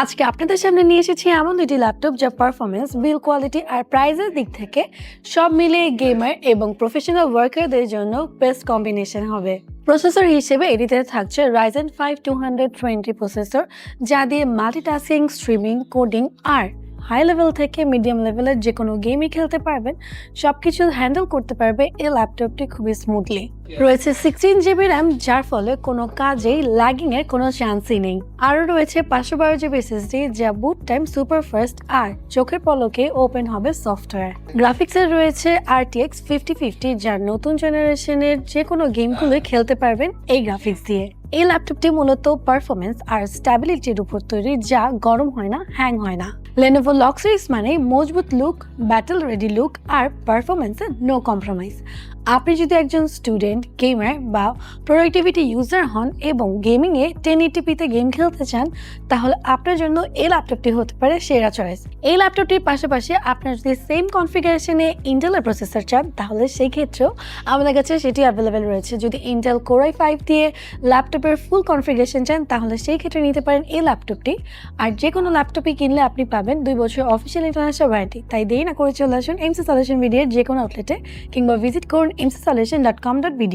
আজকে আপনাদের সামনে নিয়ে এসেছি এমন দুটি ল্যাপটপ যা পারফরমেন্স, বিল্ড কোয়ালিটি আর প্রাইসের দিক থেকে সব মিলিয়ে গেমার এবং প্রফেশনাল ওয়ার্কারদের জন্য বেস্ট কম্বিনেশন হবে। প্রসেসর হিসেবে এটিতে থাকছে Ryzen 5 220 প্রসেসর, যা দিয়ে মাল্টিটাস্কিং, স্ট্রিমিং, কোডিং আর হাই লেভেল থেকে মিডিয়াম লেভেলের যে কোনো গেমই খেলতে পারবেন। সবকিছু হ্যান্ডেল করতে পারবে এই ল্যাপটপটি খুবই স্মুথলি। রয়েছে 16 জিবি র্যাম, যার ফলে কোনো কাজেই ল্যাগিং এর কোনো চান্সই নেই। আরও রয়েছে 512 জিবি এসএসডি, যা বুট টাইম সুপার ফাস্ট আর চোখের পলকে ওপেন হবে সফটওয়্যার। গ্রাফিক্সের রয়েছে RTX 5050, যার নতুন জেনারেশনের যে কোনো গেমগুলোই খেলতে পারবেন এই গ্রাফিক্স দিয়ে। এই ল্যাপটপটি মূলত পারফরমেন্স আর স্ট্যাবিলিটির উপর তৈরি, যা গরম হয় না, হ্যাং হয় না। Lenovo Log Series মানে মজবুত লুক, ব্যাটল রেডি লুক আর পারফরমেন্সে নো কম্প্রোমাইজ। আপনি যদি একজন স্টুডেন্ট, গেমার বা প্রোডাক্টিভিটি ইউজার হন এবং গেমিংয়ে 1080p-তে গেম খেলতে চান, তাহলে আপনার জন্য এই ল্যাপটপটি হতে পারে সেরা চয়েস। এই ল্যাপটপটির পাশাপাশি আপনার যদি সেম কনফিগারেশনে ইন্টেলের প্রসেসর চান, তাহলে সেই ক্ষেত্রেও আমাদের কাছে সেটি অ্যাভেলেবেল রয়েছে। যদি ইন্টেল Core i5 দিয়ে ল্যাপটপের ফুল কনফিগারেশন চান, তাহলে সেই ক্ষেত্রে নিতে পারেন এই ল্যাপটপটি। আর যে কোনো ল্যাপটপই কিনলে আপনি পাবেন 2 বছর অফিসিয়াল ইন্টারন্যাশনাল ওয়ারেন্টি। তাই দেরি না করে চলে আসুন MC Solution BD এর যে কোনো আউটলেটে কিংবা ভিজিট করুন mcsolution.com.bd।